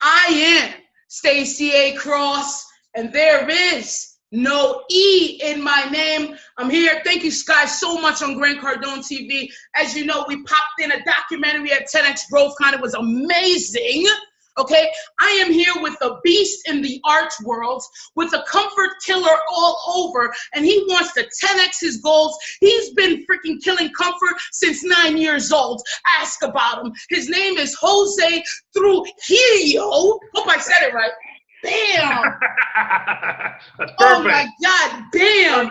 I am Stacey A. Cross, and there is no E in my name. I'm here. Thank you guys so much on Grant Cardone TV. As you know, we popped in a documentary at 10X GrowthCon. It was amazing. Okay, I am here with a beast in the arts world, with a comfort killer all over, and he wants to 10X his goals. He's been freaking killing comfort since 9 years old. Ask about him. His name is Jose Trujillo. Hope I said it right. Bam! That's perfect. Oh my God, bam!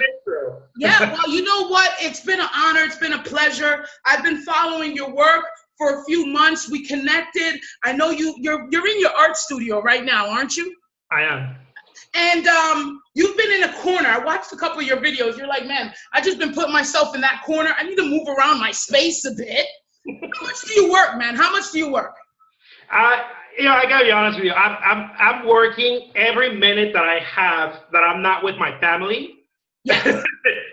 Yeah, well, you know what? It's been an honor. It's been a pleasure. I've been following your work for a few months. We connected. I know you're in your art studio right now, aren't you? I am. And you've been in a corner. I watched a couple of your videos. You're like, man, I just been putting myself in that corner. I need to move around my space a bit. How much do you work, man? How much do you work? I gotta be honest with you. I'm working every minute that I have that I'm not with my family. Yes.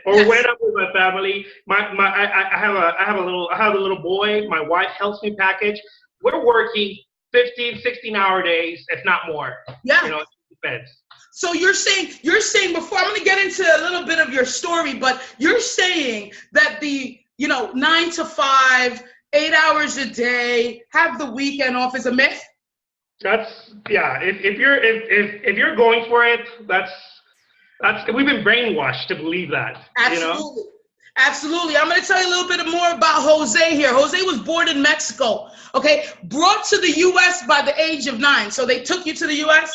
Or yes. When I'm with my family, I have a little boy. My wife helps me package. We're working 15, 16-hour days, if not more. Yeah. You know, it depends. So you're saying before I'm going to get into a little bit of your story, but you're saying that the 9 to 5, 8 hours a day, have the weekend off is a myth? Yeah. If you're going for it, we've been brainwashed to believe that. Absolutely. You know? Absolutely. I'm going to tell you a little bit more about Jose here. Jose was born in Mexico, okay? Brought to the U.S. by the age of 9. So they took you to the U.S.?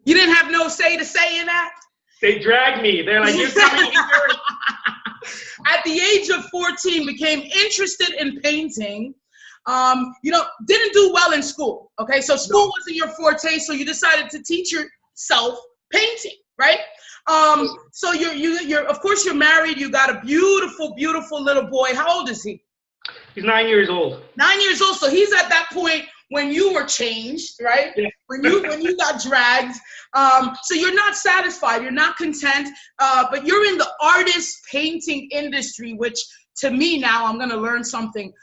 You didn't have no say in that? They dragged me. They're like, you're coming here. At the age of 14, became interested in painting. Didn't do well in school, okay? So school wasn't your forte, so you decided to teach yourself painting, right? So you're of course you're married. You got a beautiful, beautiful little boy. How old is he? He's 9 years old. 9 years old. So he's at that point when you were changed, right? Yeah. When you got dragged. So you're not satisfied. You're not content. But you're in the artist painting industry, which to me now I'm gonna learn something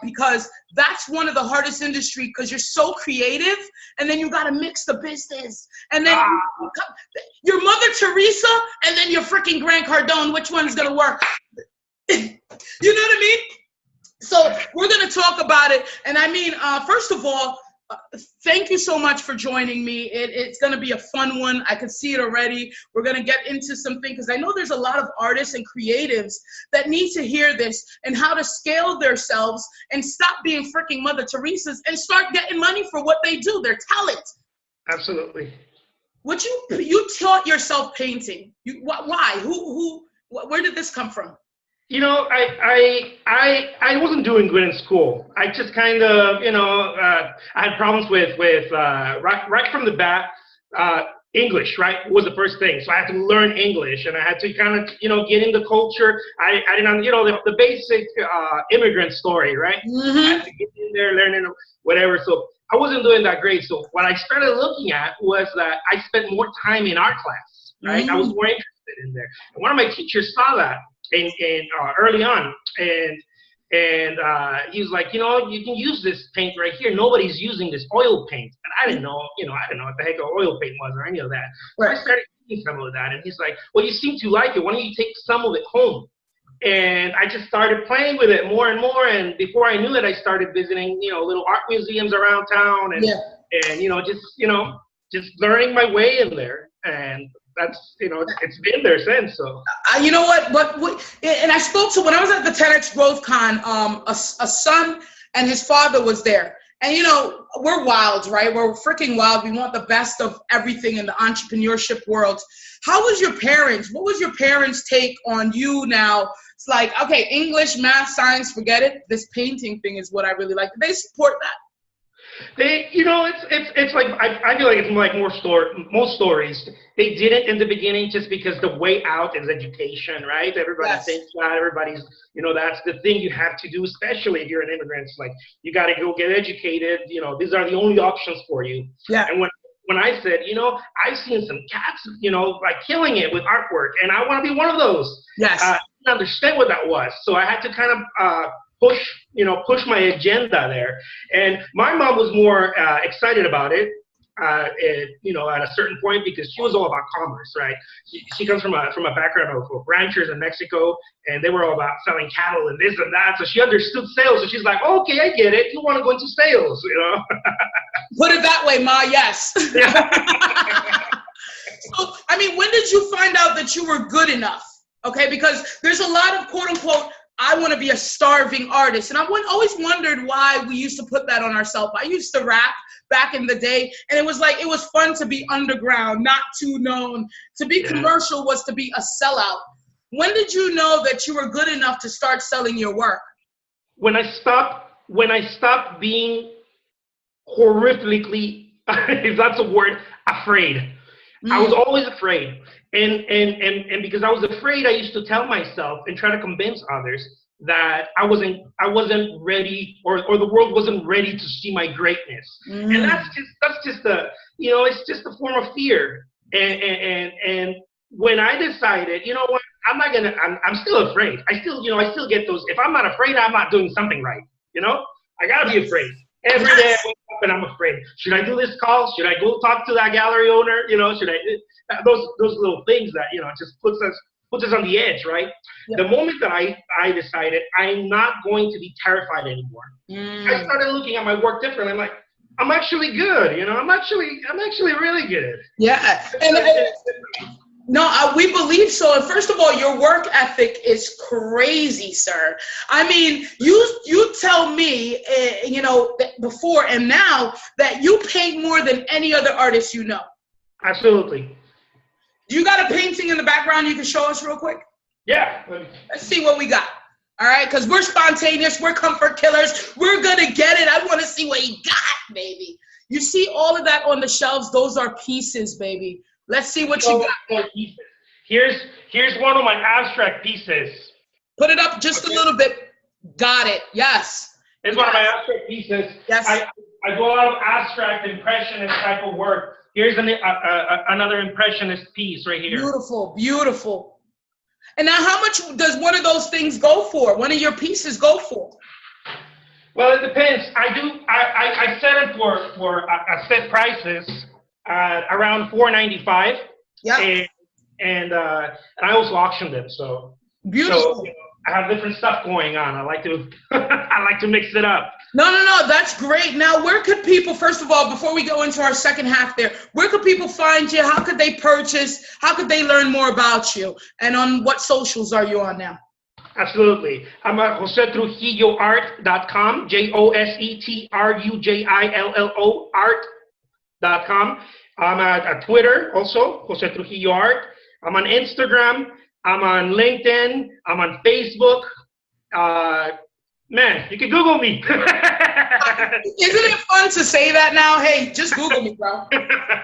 because that's one of the hardest industry because you're so creative, and then you gotta mix the business, and then your Mother Teresa, and then your freaking Grant Cardone. Which one's gonna work? You know what I mean? So we're gonna talk about it, and I mean, first of all, thank you so much for joining me. It's going to be a fun one. I can see it already. We're going to get into something because I know there's a lot of artists and creatives that need to hear this and how to scale themselves and stop being freaking Mother Teresa's and start getting money for what they do, their talent. Absolutely. What you taught yourself painting. Why? Where did this come from? You know, I wasn't doing good in school. I just kind of, I had problems with right from the bat, English, right, was the first thing. So I had to learn English, and I had to kind of, get in the culture. I didn't, the basic immigrant story, right? Mm-hmm. I had to get in there, learning whatever. So I wasn't doing that great. So what I started looking at was that I spent more time in art class, right? Mm-hmm. I was more interested in there. And one of my teachers saw that in early on, and he was like, you can use this paint right here. Nobody's using this oil paint. And I didn't know, I didn't know what the heck oil paint was or any of that. Right. So I started using some of that, and he's like, well, you seem to like it. Why don't you take some of it home? And I just started playing with it more and more. And before I knew it, I started visiting, little art museums around town, and just learning my way in there. And that's, it's been there since. So you know what? But and I spoke to, when I was at the 10X GrowthCon, a son and his father was there. And we're wild, right? We're freaking wild. We want the best of everything in the entrepreneurship world. How was your parents? What was your parents' take on you now? It's like, okay, English, math, science, forget it. This painting thing is what I really like. Did they support that? They, it's like, I feel like it's like most stories. They didn't in the beginning just because the way out is education, right? Everybody thinks that, everybody's, that's the thing you have to do, especially if you're an immigrant. It's like, you got to go get educated. These are the only options for you. Yeah. And when I said, I've seen some cats, like killing it with artwork, and I want to be one of those. Yes. I didn't understand what that was. So I had to kind of, push my agenda there. And my mom was more excited about it. at a certain point, because she was all about commerce, right? She comes from a background of ranchers in Mexico, and they were all about selling cattle and this and that. So she understood sales. So she's like, oh, okay, I get it. You want to go into sales, Put it that way, Ma. Yes. Yeah. So, I mean, when did you find out that you were good enough? Okay, because there's a lot of quote unquote, I want to be a starving artist. And I always wondered why we used to put that on ourselves. I used to rap back in the day, and it was fun to be underground, not too known. To be commercial was to be a sellout. When did you know that you were good enough to start selling your work? When I stopped being horrifically, if that's a word, afraid. I was always afraid. And because I was afraid, I used to tell myself and try to convince others that I wasn't ready, or the world wasn't ready to see my greatness. And that's just it's just a form of fear. And when I decided, you know what, I'm still afraid. I still get those. If I'm not afraid, I'm not doing something right. I gotta be afraid. Every day I wake up and I'm afraid. Should I do this call? Should I go talk to that gallery owner? Should I? Those little things that just puts us on the edge, right? Yep. The moment that I decided I'm not going to be terrified anymore, I started looking at my work differently. I'm like, I'm actually good. I'm actually really good. Yeah. No, we believe so. And first of all, your work ethic is crazy, sir. I mean, you tell me, before and now that you paint more than any other artist you know. Absolutely. Do you got a painting in the background you can show us real quick? Yeah. Let's see what we got. All right, because we're spontaneous, we're comfort killers, we're gonna get it. I want to see what you got, baby. You see all of that on the shelves? Those are pieces, baby. Let's see what you got. Here's one of my abstract pieces. Put it up just a little bit. Got it. Yes. It's one of my abstract pieces. Yes. I do a lot of abstract impressionist type of work. Here's another impressionist piece right here. Beautiful, beautiful. And now, how much does one of those things go for? One of your pieces go for? Well, it depends. I set it for a set prices. Around $4.95. Yeah. And I also auction them. So beautiful. So, I have different stuff going on. I like to mix it up. No, that's great. Now, where could people, first of all, before we go into our second half there, where could people find you? How could they purchase? How could they learn more about you? And on what socials are you on now? Absolutely. I'm at josetrujilloart.com, JOSETRUJILLO art.com. I'm at Twitter also, Jose Trujillo Art. I'm on Instagram. I'm on LinkedIn. I'm on Facebook. Man, you can Google me. Isn't it fun to say that now? Hey, just Google me, bro.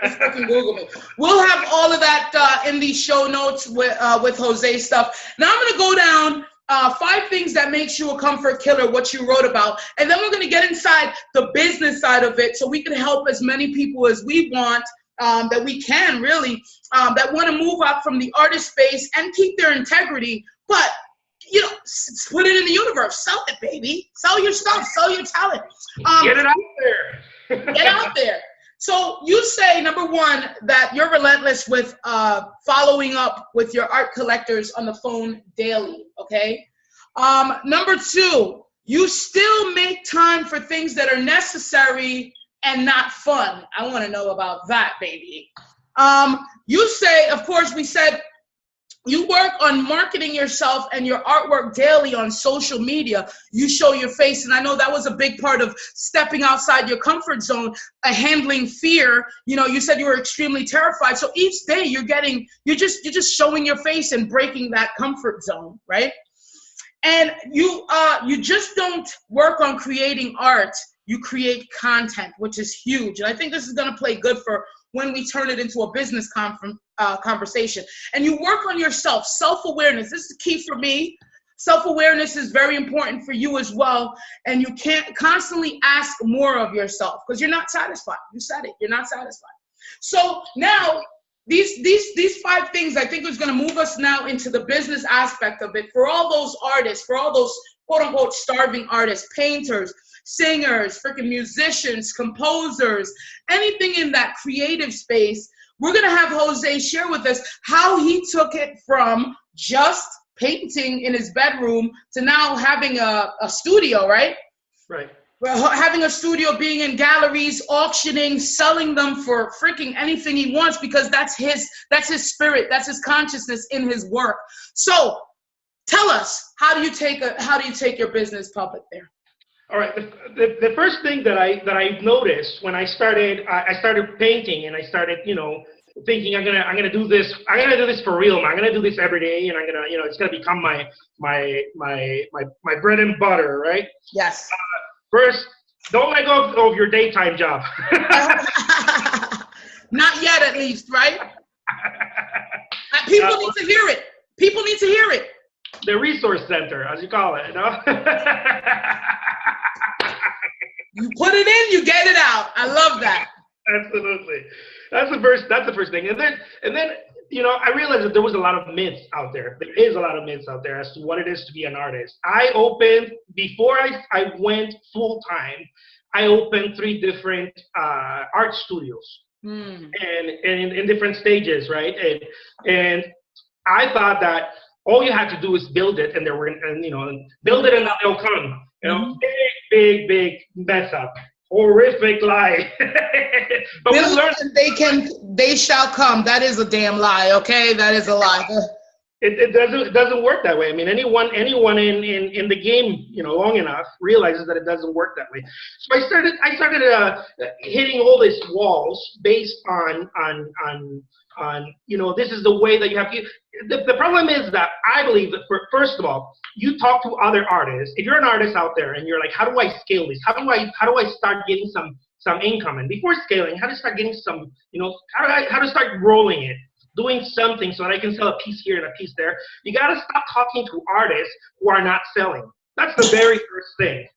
Just fucking Google me. We'll have all of that in the show notes with Jose stuff. Now I'm going to go down 5 things that makes you a comfort killer, what you wrote about. And then we're going to get inside the business side of it so we can help as many people as we want, that we can really, that want to move up from the artist space and keep their integrity, but, put it in the universe. Sell it, baby. Sell your stuff. Sell your talent. Get it out there. Get out there. So you say, number one, that you're relentless with following up with your art collectors on the phone daily, okay? Number 2, you still make time for things that are necessary and not fun. I want to know about that, baby. You say, of course, we said you work on marketing yourself and your artwork daily on social media. You show your face, and I know that was a big part of stepping outside your comfort zone, handling fear. You said you were extremely terrified. So each day you're just showing your face and breaking that comfort zone, right? And you just don't work on creating art. You create content, which is huge. And I think this is going to play good for when we turn it into a business conversation. And you work on yourself, self-awareness. This is key for me. Self-awareness is very important for you as well. And you can't constantly ask more of yourself because you're not satisfied. You said it. You're not satisfied. So now these 5 things I think is going to move us now into the business aspect of it for all those artists, for all those quote unquote starving artists, painters, singers, freaking musicians, composers, anything in that creative space. We're going to have Jose share with us how he took it from just painting in his bedroom to now having a studio, right? Right. Well, having a studio, being in galleries, auctioning, selling them for freaking anything he wants, because that's his spirit, that's his consciousness in his work. So tell us, how do you take your business public there? All right. The first thing that I noticed when I started painting, and I started, thinking I'm gonna do this for real. I'm gonna do this every day, and it's gonna become my bread and butter, right? Yes. First, don't let go of your daytime job. Not yet, at least, right? People need to hear it. People need to hear it. The resource center, as you call it, You put it in, you get it out. I love that. Absolutely. That's the first thing. And then I realized that there was a lot of myths out there. There is a lot of myths out there as to what it is to be an artist. Before I went full time, I opened 3 different art studios, and in different stages, right? And I thought that all you had to do is build it, and build it and they'll come. Big mess up. Horrific lie. But we learned they shall come. That is a damn lie, okay? That is a lie. It doesn't work that way. I mean, anyone in the game, long enough realizes that it doesn't work that way. So I started hitting all these walls based on this is the way that you have to. The problem is that I believe that first of all, you talk to other artists. If you're an artist out there and you're like, how do I scale this? How do I start getting some income? And before scaling, how to start getting some, how to start rolling it, doing something so that I can sell a piece here and a piece there. You got to stop talking to artists who are not selling. That's the very first thing.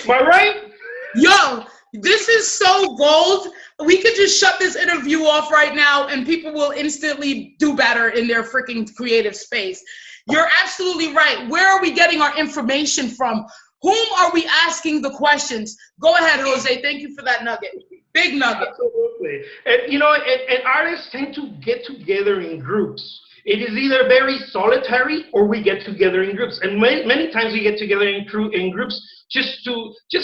Am I right? Yo, this is so gold. We could just shut this interview off right now and people will instantly do better in their freaking creative space. You're absolutely right. Where are we getting our information from? Whom are we asking the questions? Go ahead, Jose. Thank you for that nugget. Big nugget. Absolutely. And artists tend to get together in groups. It is either very solitary or we get together in groups. And many times we get together in groups just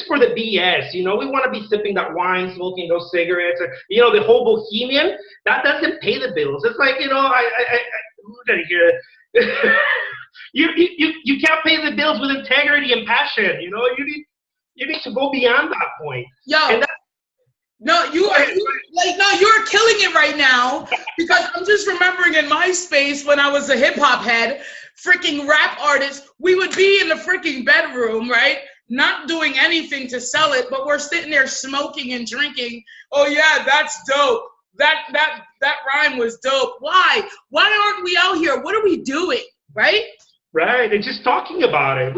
for the BS. We want to be sipping that wine, smoking those cigarettes. The whole bohemian, that doesn't pay the bills. It's like, you can't pay the bills with integrity and passion. You need to go beyond that point. Yo. You're killing it right now, because I'm just remembering in my space when I was a hip hop head, freaking rap artist, we would be in the freaking bedroom, right? Not doing anything to sell it, but we're sitting there smoking and drinking. Oh yeah, that's dope. That rhyme was dope. Why aren't we out here? What are we doing, right? Right, and just talking about it,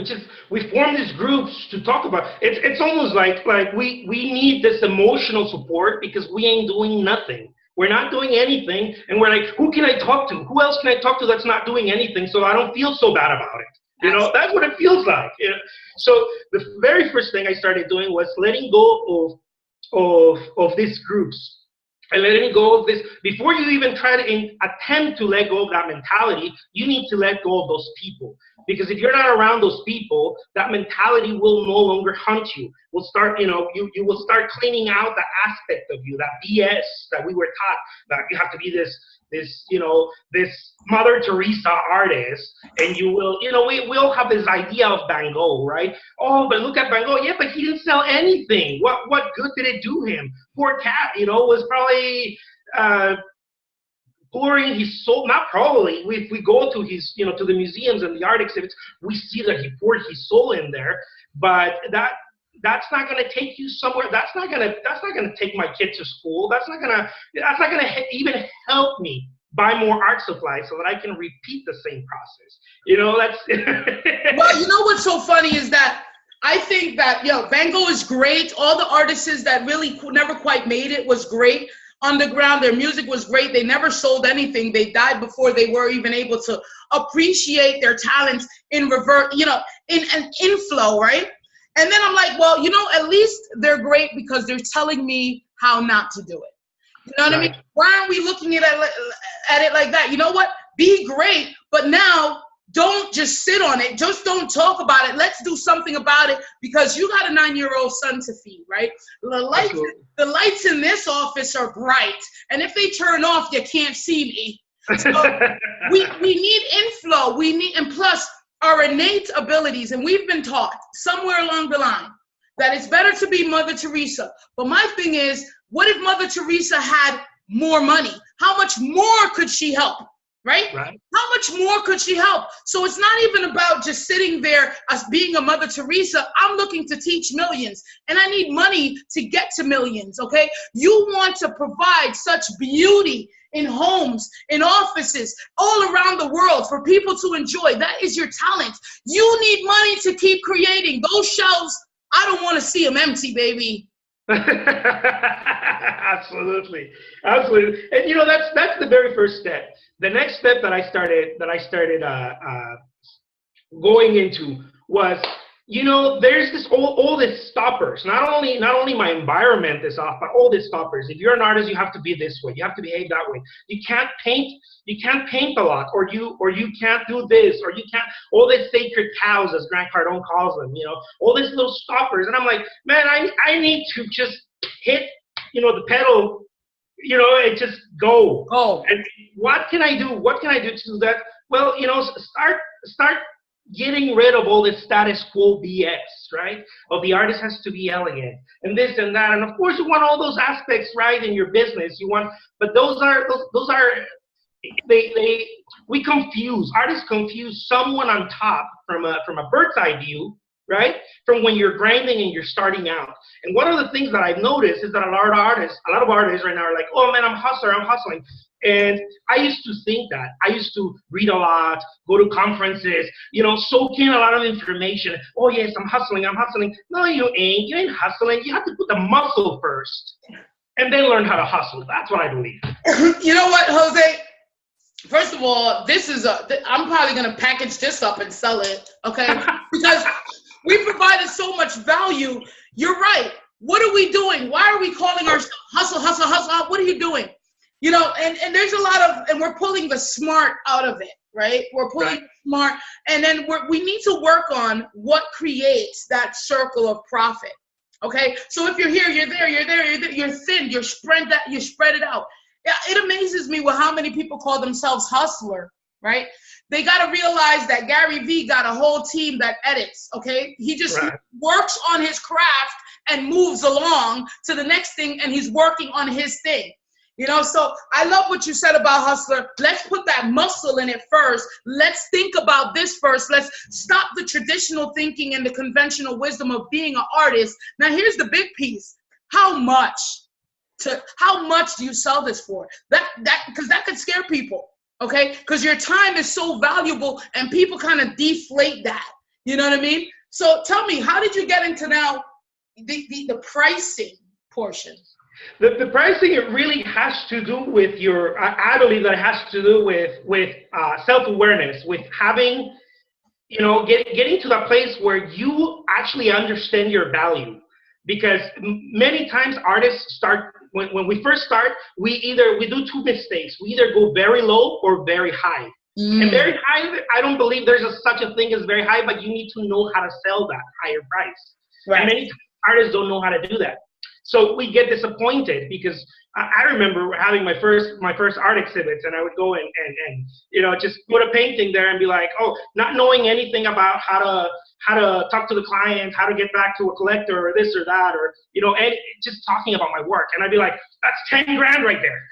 we form these groups to talk about it. It's almost like we need this emotional support because we ain't doing nothing. We're not doing anything, and we're like, who can I talk to? Who else can I talk to that's not doing anything so I don't feel so bad about it? That's what it feels like. So the very first thing I started doing was letting go of these groups. And letting go of this, before you even try to attempt to let go of that mentality, you need to let go of those people. Because if you're not around those people, that mentality will no longer haunt you. Will start, you will start cleaning out that aspect of you, that BS that we were taught, that you have to be this Mother Teresa artist, and you will, we all have this idea of Van Gogh, right? Oh, but look at Van Gogh. Yeah, but he didn't sell anything. What good did it do him? Poor cat, was probably pouring his soul. Not probably. If we go to his, to the museums and the art exhibits, we see that he poured his soul in there. But that's not going to take you somewhere. That's not going to take my kid to school. That's not going to even help me buy more art supplies so that I can repeat the same process. That's Well, what's so funny is that I think that Van Gogh is great. All the artists that really never quite made it was great. Underground, their music was great. They never sold anything. They died before they were even able to appreciate their talents in revert, in an inflow, right? And then I'm like, well, at least they're great because they're telling me how not to do it. You know what I mean? Why aren't we looking at it like that? You know what? Be great, but now don't just sit on it. Just don't talk about it. Let's do something about it because you got a 9-year-old son to feed, right? The lights in this office are bright, and if they turn off, you can't see me. So we need inflow. And plus our innate abilities, and we've been taught somewhere along the line that it's better to be Mother Teresa. But my thing is, what if Mother Teresa had more money? How much more could she help? Right? How much more could she help? So it's not even about just sitting there as being a Mother Teresa. I'm looking to teach millions, and I need money to get to millions, okay? You want to provide such beauty in homes, in offices, all around the world for people to enjoy. That is your talent. You need money to keep creating. Those shelves, I don't want to see them empty, baby. Absolutely. And that's the very first step. The next step that I started going into was, there's this all this stoppers. Not only my environment is off, but all these stoppers. If you're an artist, you have to be this way. You have to behave that way. You can't paint a lot, or you can't do this, or you can't, all these sacred cows, as Grant Cardone calls them, all these little stoppers. And I'm like, man, I need to just hit, the pedal, and just go. And what can I do? What can I do to do that? Well, start getting rid of all this status quo BS, right? The artist has to be elegant and this and that. And of course you want all those aspects, right, in your business. But artists confuse someone on top from a bird's eye view, right? From when you're grinding and you're starting out. And one of the things that I've noticed is that a lot of artists right now are like, oh man, I'm hustling. And I used to think that. I used to read a lot, go to conferences, soak in a lot of information. Oh yes, I'm hustling. No, you ain't. You ain't hustling. You have to put the muscle first and then learn how to hustle. That's what I believe. You know what, Jose? First of all, I'm probably going to package this up and sell it, okay? Because we provided so much value. You're right. What are we doing? Why are we calling ourselves hustle? What are you doing? And there's a lot of, and we're pulling the smart out of it, right? We're pulling smart, and then we need to work on what creates that circle of profit, okay? So if you're here, you're there, you're thin, you spread it out. Yeah, it amazes me with how many people call themselves hustler, right? They got to realize that Gary Vee got a whole team that edits, okay? He just works on his craft and moves along to the next thing, and he's working on his thing. So I love what you said about hustler. Let's put that muscle in it first. Let's think about this first. Let's stop the traditional thinking and the conventional wisdom of being an artist. Now, here's the big piece. How much do you sell this for? Because that could scare people, okay? Because your time is so valuable and people kind of deflate that. You know what I mean? So tell me, how did you get into now the pricing portion? The pricing, it really has to do with I believe that it has to do with self-awareness, with having, getting to that place where you actually understand your value. Because many times artists start, when we first start, we do two mistakes. We either go very low or very high. And very high, I don't believe there's such a thing as very high, but you need to know how to sell that higher price. Right. And many times artists don't know how to do that. So we get disappointed because I remember having my first art exhibits, and I would go and just put a painting there and be like, not knowing anything about how to talk to the client, how to get back to a collector or this or that, or and just talking about my work, and I'd be like, that's $10,000 right there,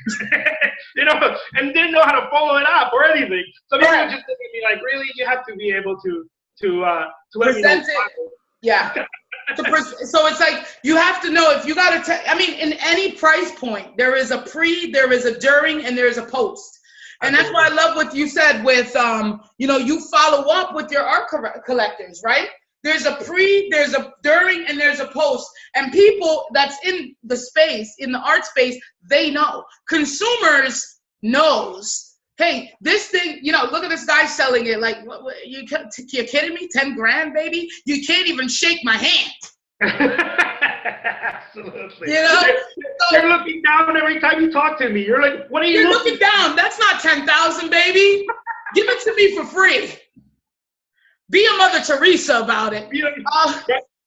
and didn't know how to follow it up or anything. So people would just look at me like, really, you have to be able to present it. Yeah. So it's like you have to know if you got to in any price point, there is a pre, there is a during, and there is a post. And that's why I love what you said with, you follow up with your art collectors, right? There's a pre, there's a during, and there's a post. And people that's in the space, in the art space, they know. Consumers knows hey, this thing, look at this guy selling it. Like, you're kidding me? 10 grand, baby? You can't even shake my hand. Absolutely. So, you're looking down every time you talk to me. You're like, what are you looking down? That's not 10,000, baby. Give it to me for free. Be a Mother Teresa about it.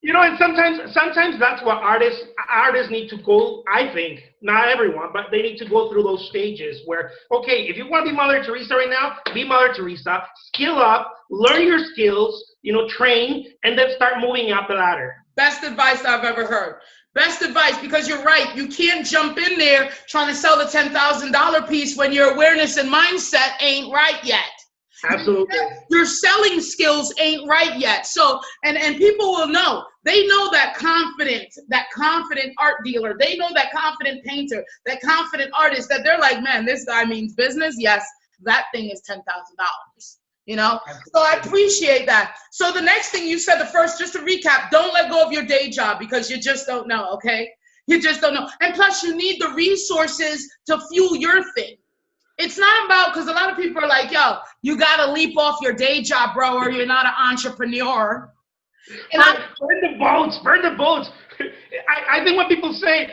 And sometimes that's what artists need to go. I think not everyone, but they need to go through those stages where, okay, if you want to be Mother Teresa right now, be Mother Teresa. Skill up, learn your skills, train, and then start moving up the ladder. Best advice I've ever heard. Best advice, because you're right. You can't jump in there trying to sell the $10,000 piece when your awareness and mindset ain't right yet. Absolutely. Your selling skills ain't right yet. So, and people will know. They know that confident art dealer. They know that confident painter, that confident artist, that they're like, man, this guy means business. Yes, that thing is $10,000. So I appreciate that. So the next thing you said, just to recap, don't let go of your day job because you just don't know, okay? You just don't know. And plus you need the resources to fuel your thing. It's not about, because a lot of people are like, yo, you got to leap off your day job, bro, or you're not an entrepreneur. And burn the boats. I think when people say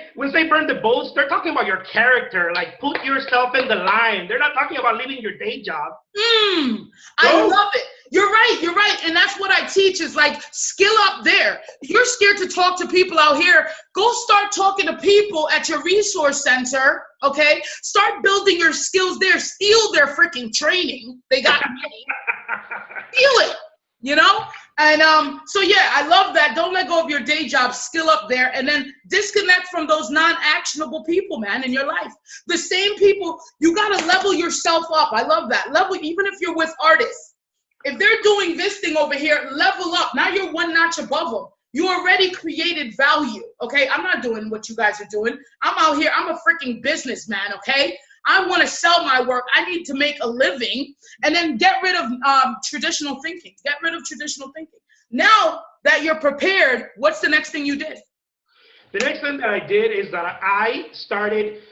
burn the boats, they're talking about your character, like put yourself in the line. They're not talking about leaving your day job. I love it. You're right. And that's what I teach is like skill up there. You're scared to talk to people out here. Go start talking to people at your resource center, okay? Start building your skills there. Steal their freaking training. They got money. Steal it, And so yeah, I love that. Don't let go of your day job. Skill up there, and then disconnect from those non-actionable people, man, in your life. The same people, you gotta level yourself up. I love that. Level, even if you're with artists. If they're doing this thing over here, level up. Now you're one notch above them. You already created value, okay? I'm not doing what you guys are doing. I'm out here. I'm a freaking businessman, okay? I want to sell my work. I need to make a living, and then get rid of traditional thinking. Get rid of traditional thinking. Now that you're prepared, what's the next thing you did? The next thing that I did is that I started,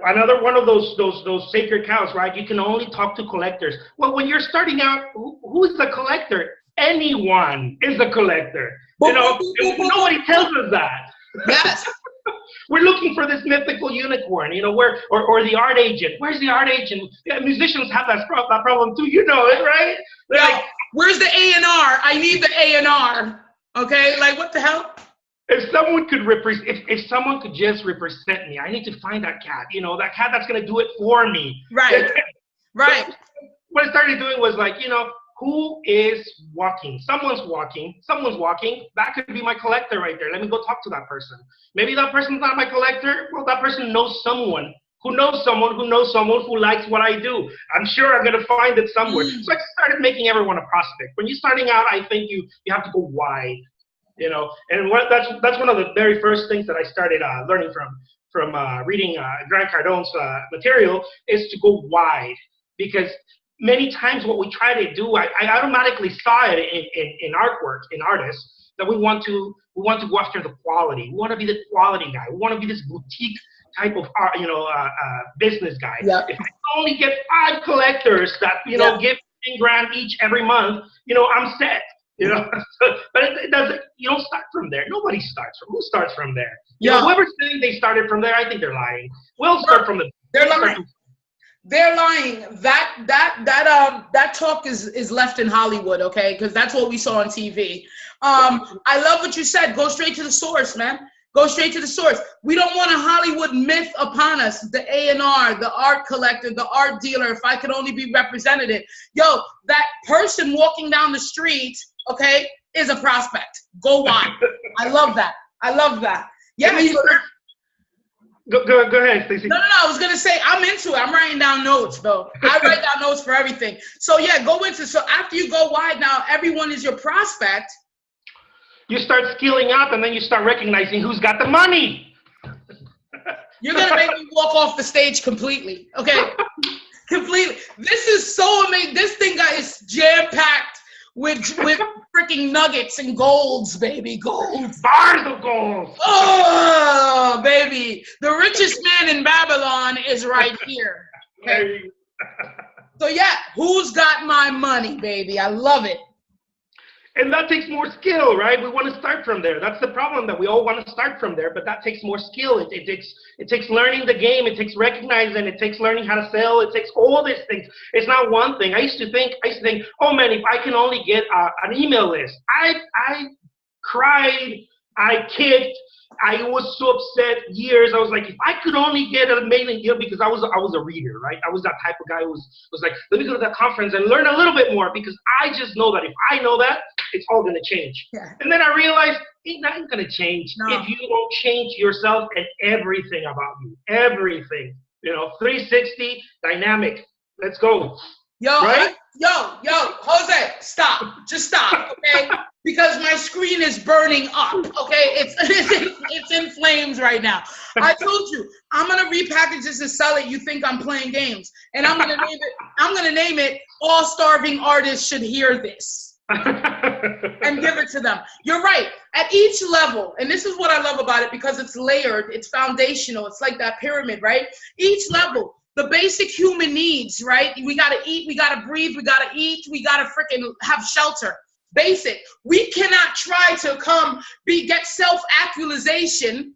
another one of those sacred cows, right? You can only talk to collectors. Well, when you're starting out, who is the collector? Anyone is a collector. Nobody tells us that. Yes. We're looking for this mythical unicorn, or the art agent. Where's the art agent? Yeah, musicians have that problem too. You know it, right? Like, where's the A&R? I need the A&R. Okay, like what the hell? If someone could if someone could just represent me, I need to find that cat. That cat that's gonna do it for me. Right. Right. What I started doing was like, who is walking? Someone's walking. That could be my collector right there. Let me go talk to that person. Maybe that person's not my collector. Well, that person knows someone who knows someone who likes what I do. I'm sure I'm going to find it somewhere. So I started making everyone a prospect. When you're starting out, I think you have to go wide, and that's one of the very first things that I started learning from reading Grant Cardone's material is to go wide, because many times what we try to do, I automatically saw it in artwork, in artists, that we want to go after the quality. We want to be the quality guy. We want to be this boutique type of art, business guy. Yep. If I only get 5 collectors that give $10,000 each every month, I'm set. But it doesn't. You don't start from there. Nobody starts from. Who starts from there? Whoever's saying they started from there, I think they're lying. We'll start from the. They're lying. They're lying. That talk is left in Hollywood, okay? Because that's what we saw on TV. I love what you said. Go straight to the source, man. Go straight to the source. We don't want a Hollywood myth upon us. The A&R, the art collector, the art dealer. If I could only be represented. Yo, that person walking down the street, okay, is a prospect. Go wide. I love that. Yeah. Go ahead, Stacey. No. I was gonna say I'm into it. I'm writing down notes, though. I write down notes for everything. So yeah, go into. So after you go wide, now everyone is your prospect. You start skilling up, and then you start recognizing who's got the money. You're gonna make me walk off the stage completely. Okay, completely. This is so amazing. This thing, guys, is jam packed with freaking nuggets and golds, baby, golds. Bars of gold. Oh, baby, the richest man in Babylon is right here. Okay. So yeah, who's got my money, baby? I love it. And that takes more skill, right? We want to start from there. That's the problem, that we all want to start from there, but that takes more skill. It takes learning the game. It takes recognizing. It takes learning how to sell. It takes all these things. It's not one thing. I used to think, oh man, if I can only get an email list. I cried. I kicked. I was so upset years. I was like, if I could only get a mailing deal, because I was a reader, right? I was that type of guy who was like, let me go to that conference and learn a little bit more, because I just know that if I know that, it's all going to change. Yeah. And then I realized it's not going to change if you don't change yourself and everything about you. Everything. 360, dynamic. Let's go. Yo, right? Jose, stop. Just stop, okay? Because my screen is burning up, okay? It's in flames right now. I told you, I'm gonna repackage this and sell it. You think I'm playing games. And I'm gonna name it All Starving Artists Should Hear This. And give it to them. You're right. At each level, and this is what I love about it, because it's layered, it's foundational, it's like that pyramid, right? Each level, the basic human needs, right? We gotta eat, we gotta breathe, we gotta eat, we gotta freaking have shelter. Basic. We cannot try to get self-actualization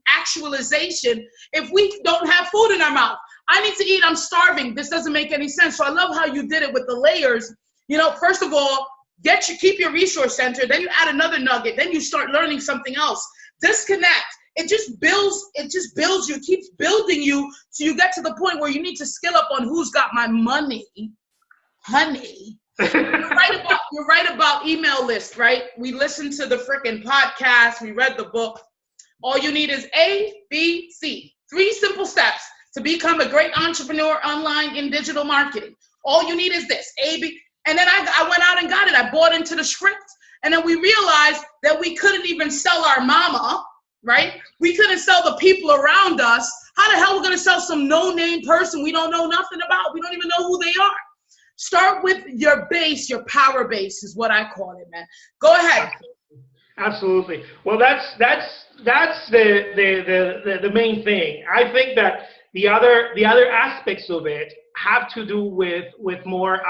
if we don't have food in our mouth. I need to eat, I'm starving. This doesn't make any sense. So I love how you did it with the layers. First of all, keep your resource center, then you add another nugget, then you start learning something else. Disconnect. It just builds you, keeps building you, so you get to the point where you need to skill up on who's got my money, honey. You're right about email lists, right? We listened to the freaking podcast, we read the book. All you need is A, B, C. 3 simple steps to become a great entrepreneur online in digital marketing. All you need is this, A, B. And then I went out and got it. I bought into the script. And then we realized that we couldn't even sell our mama, right? We couldn't sell the people around us. How the hell are we going to sell some no-name person we don't know nothing about? We don't even know who they are. Start with your base, your power base is what I call it, man. Go ahead. Absolutely. Well, that's the main thing. I think that the other aspects of it have to do with more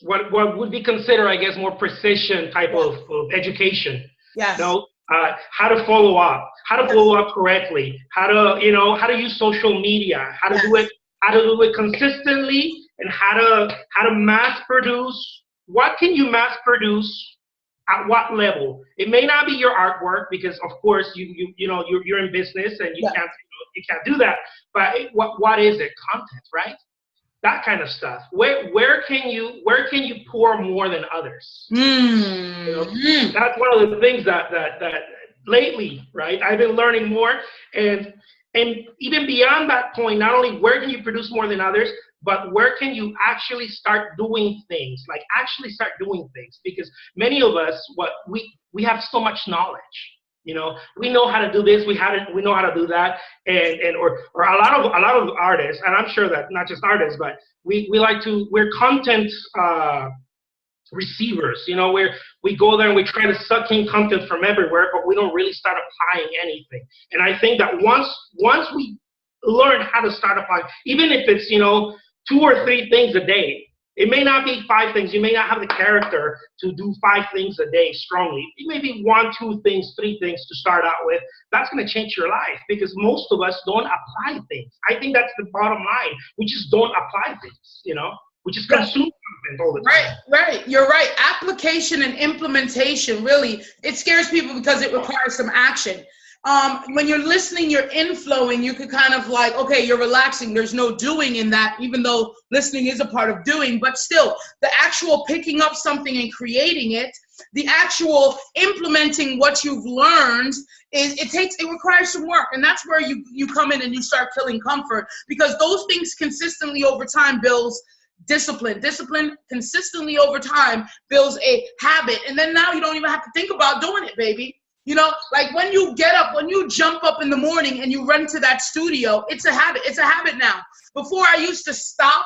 what would be considered, I guess, more precision type of education. Yes. How to follow up, correctly, how to use social media, how to do it consistently, and how to mass produce. What can you mass produce at what level? It may not be your artwork, because of course you're in business and you can't do that. But what is it? Content, right? That kind of stuff. Where can you pour more than others? That's one of the things that lately, right? I've been learning more, and even beyond that point, not only where can you produce more than others, but where can you actually start doing things? Because many of us, we have so much knowledge. We know how to do this, we know how to do that, or a lot of artists, and I'm sure that not just artists, but we're content receivers, where we go there and we try to suck in content from everywhere, but we don't really start applying anything. And I think that once we learn how to start applying, even if it's 2 or 3 things a day. It may not be 5 things. You may not have the character to do 5 things a day strongly. It may be 1, 2 things, 3 things to start out with. That's going to change your life, because most of us don't apply things. I think that's the bottom line. We just don't apply things, We just consume content all the time. Right. You're right. Application and implementation, really, it scares people because it requires some action. When you're listening, you're inflowing, you could kind of like, okay, you're relaxing. There's no doing in that, even though listening is a part of doing, but still the actual picking up something and creating it, the actual implementing what you've learned, it requires some work. And that's where you come in and you start killing comfort, because those things consistently over time builds discipline. Discipline consistently over time builds a habit. And then now you don't even have to think about doing it, baby. Like when you get up, when you jump up in the morning and you run to that studio, it's a habit. It's a habit now. Before I used to stop,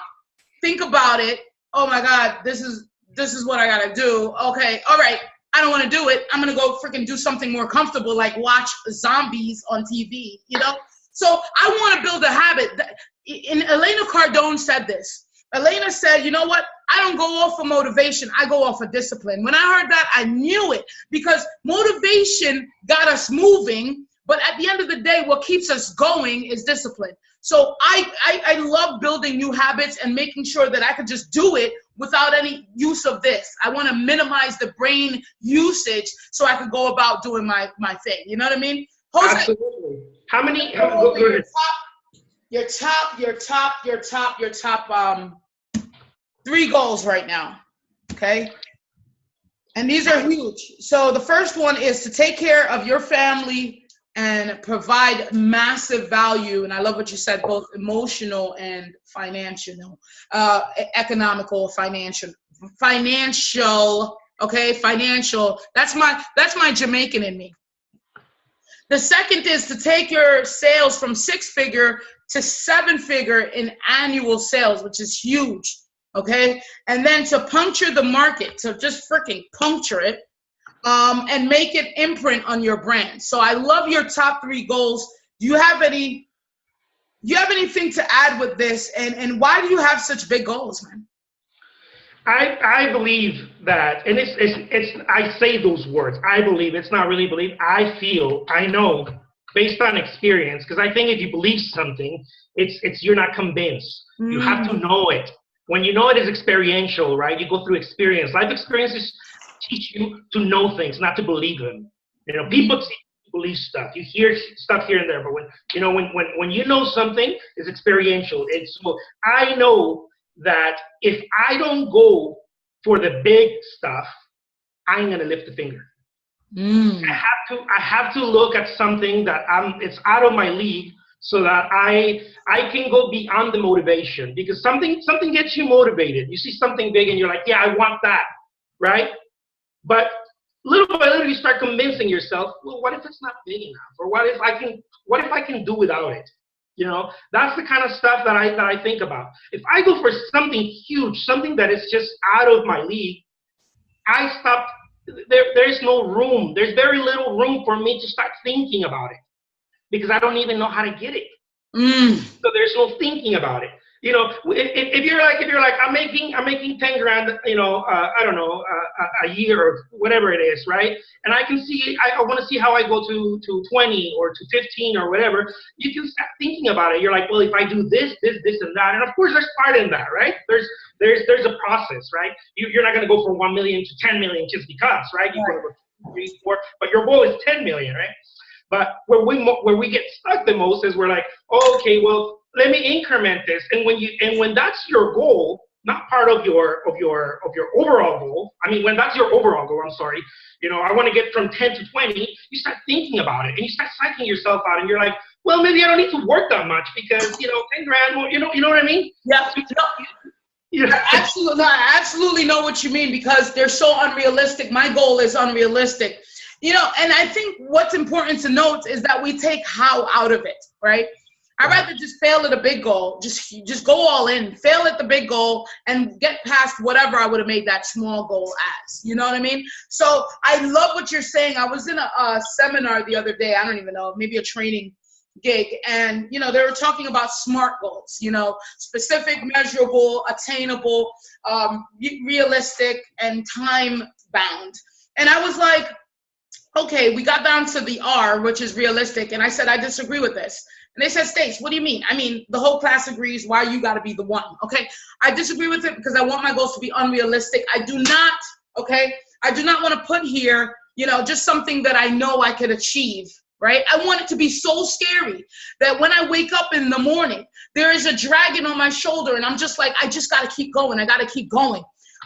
think about it. Oh my God, this is what I gotta do. Okay, all right, I don't want to do it. I'm gonna go freaking do something more comfortable, like watch zombies on TV. So I want to build a habit. And Elena Cardone said this. Elena said, you know what? I don't go off of motivation. I go off of discipline. When I heard that, I knew it, because motivation got us moving. But at the end of the day, what keeps us going is discipline. So I love building new habits and making sure that I could just do it without any use of this. I want to minimize the brain usage so I could go about doing my thing. You know what I mean? Jose, absolutely. How many? Your top 3 goals right now, okay? And these are huge. So the first one is to take care of your family and provide massive value. And I love what you said, both emotional and financial, economical, financial, okay? Financial. That's my Jamaican in me. The second is to take your sales from 6-figure to 7-figure in annual sales, which is huge, okay? And then to puncture the market, to just freaking puncture it, and make an imprint on your brand. So I love your top 3 goals. Do you have anything to add with this? And why do you have such big goals, man? I believe that, and it's I say those words. I believe, it's not really believe. I feel, I know, based on experience, because I think if you believe something, it's you're not convinced. You have to know it. When you know it is experiential, right? You go through experience. Life experiences teach you to know things, not to believe them. You know, people believe stuff. You hear stuff here and there, but when you know something, it's experiential. And so I know that if I don't go for the big stuff, I ain't gonna lift a finger. I have to look at something that it's out of my league, so that I can go beyond the motivation, because something gets you motivated. You see something big and you're like, yeah, I want that, right? But little by little you start convincing yourself, well, what if it's not big enough? Or what if I can do without it? You know, that's the kind of stuff that I think about. If I go for something huge, something that is just out of my league, I stop. There's no room. There's very little room for me to start thinking about it, because I don't even know how to get it. So there's no thinking about it. You know, if you're like, I'm making 10 grand, I don't know, a year or whatever it is, right? And I can see, I want to see how I go to 20 or to 15 or whatever. You can start thinking about it. You're like, well, if I do this, and that, and of course there's part in that, right? There's a process, right? You're not going to go from 1 million to 10 million just because, right? You go to 3, 4, but your goal is 10 million, right? But where we get stuck the most is we're like, oh, okay, well, let me increment this. And when that's your goal, not part of your overall goal. I mean, when that's your overall goal, I'm sorry. You know, I want to get from 10 to 20. You start thinking about it, and you start psyching yourself out, and you're like, well, maybe I don't need to work that much, because 10 grand more. You know what I mean? Yeah. I absolutely know what you mean, because they're so unrealistic. My goal is unrealistic. You know, and I think what's important to note is that we take how out of it, right? I'd rather just fail at a big goal, just go all in, fail at the big goal, and get past whatever I would have made that small goal as. You know what I mean? So I love what you're saying. I was in a seminar the other day, I don't even know, maybe a training gig, and they were talking about SMART goals, specific, measurable, attainable, realistic, and time bound. And I was like, okay, we got down to the R, which is realistic, and I said, I disagree with this. And they said, Stace, what do you mean? I mean, the whole class agrees. Why you got to be the one? Okay, I disagree with it because I want my goals to be unrealistic. I do not want to put here, just something that I know I could achieve, right? I want it to be so scary that when I wake up in the morning, there is a dragon on my shoulder, and I'm just like, I just got to keep going. I got to keep going.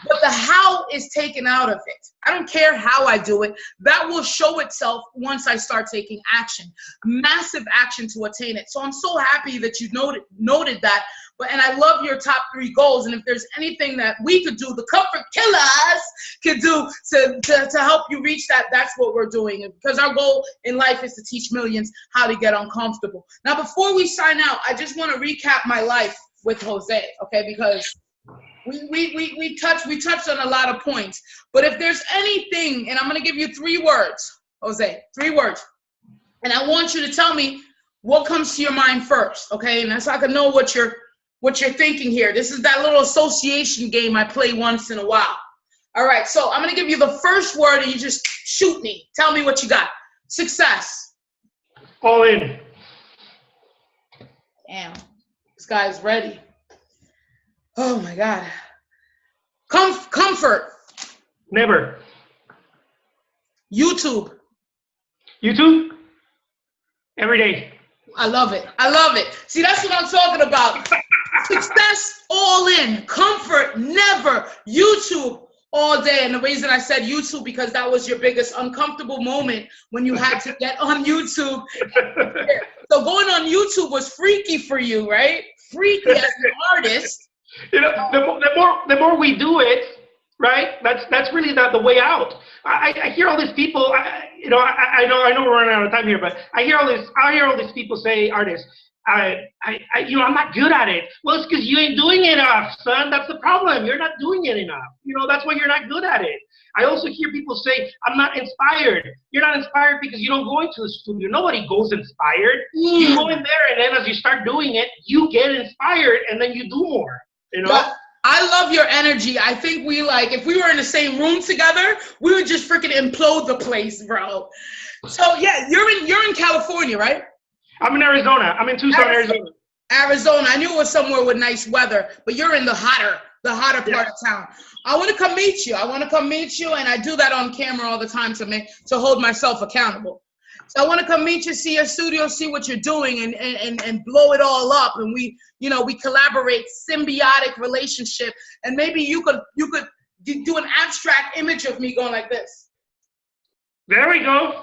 But the how is taken out of it. I don't care how I do it. That will show itself once I start taking action, massive action to attain it. So I'm so happy that you noted that. And I love your top 3 goals. And if there's anything that we could do, the Comfort Killers could do to help you reach that, that's what we're doing. Because our goal in life is to teach millions how to get uncomfortable. Now, before we sign out, I just want to recap my life with Jose, okay? Because we touched on a lot of points, but if there's anything, and I'm going to give you 3 words, Jose, 3 words, and I want you to tell me what comes to your mind first, okay? And that's so I can know what you're thinking here. This is that little association game I play once in a while. All right, so I'm gonna give you the first word and you just shoot me. Tell me what you got. Success. All in. Damn, this guy's ready. Oh my God. Comfort. Never. YouTube. YouTube? Every day. I love it. I love it. See, that's what I'm talking about. Success, all in. Comfort, never. YouTube, all day. And the reason I said YouTube, because that was your biggest uncomfortable moment when you had to get on YouTube. So going on YouTube was freaky for you, right? Freaky as an artist. You know, the more we do it, right? That's really the way out. I hear all these people. I know we're running out of time here, but I hear all these people say, artists, I'm not good at it. Well, it's because you ain't doing it enough, son. That's the problem. You're not doing it enough. That's why you're not good at it. I also hear people say, I'm not inspired. You're not inspired because you don't go into the studio. Nobody goes inspired. You go in there, and then as you start doing it, you get inspired, and then you do more. Well, I love your energy. I think if we were in the same room together, we would just freaking implode the place, bro. So yeah, you're in California, right? I'm in Arizona. I'm in Tucson, Arizona. Arizona. I knew it was somewhere with nice weather, but you're in the hotter part of town. I want to come meet you. And I do that on camera all the time to hold myself accountable. So I want to come meet you, see your studio, see what you're doing, and blow it all up. And we collaborate, symbiotic relationship. And maybe you could do an abstract image of me going like this. There we go.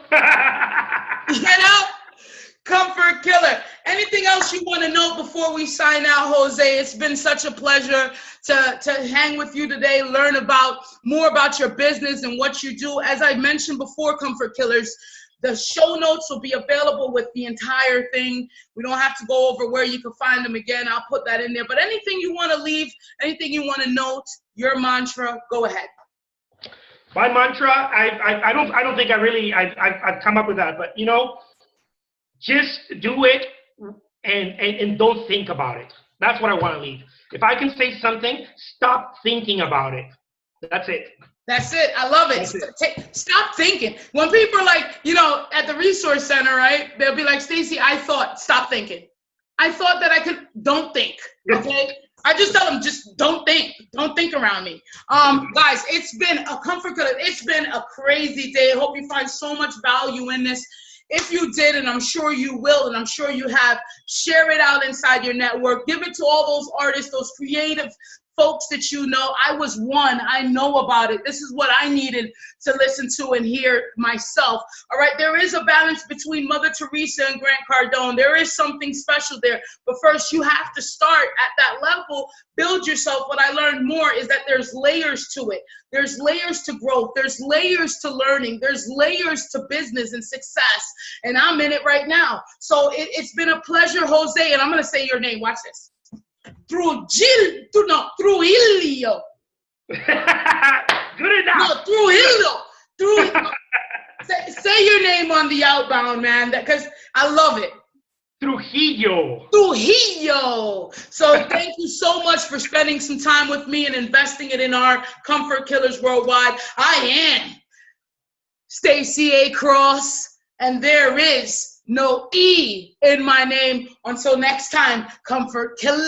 Comfort killer. Anything else you want to know before we sign out, Jose? It's been such a pleasure to hang with you today, learn more about your business and what you do. As I mentioned before, Comfort Killers, the show notes will be available with the entire thing. We don't have to go over where you can find them again. I'll put that in there. But anything you want to leave, anything you want to note, your mantra, go ahead. My mantra, I don't think I've come up with that, but just do it and don't think about it. That's what I want to leave. If I can say something, stop thinking about it. That's it. That's it. I love it. Stop thinking. When people are at the resource center, right? They'll be like, Stacy, stop thinking. I thought that I could, don't think. Okay. I just tell them, just don't think. Don't think around me. Guys, it's been a comfort killer. It's been a crazy day. I hope you find so much value in this. If you did, and I'm sure you will, and I'm sure you have, share it out inside your network. Give it to all those artists, those creative folks that you know. I was one. I know about it. This is what I needed to listen to and hear myself. All right, there is a balance between Mother Teresa and Grant Cardone. There is something special there. But first, you have to start at that level. Build yourself. What I learned more is that there's layers to it. There's layers to growth. There's layers to learning. There's layers to business and success. And I'm in it right now. So it's been a pleasure, Jose. And I'm going to say your name. Watch this. Trujillo. Good enough. No, Trujillo. Say your name on the outbound, man, because I love it. Trujillo. So thank you so much for spending some time with me and investing it in our Comfort Killers Worldwide. I am Stacy A. Cross, and there is no E in my name. Until next time, Comfort Killer.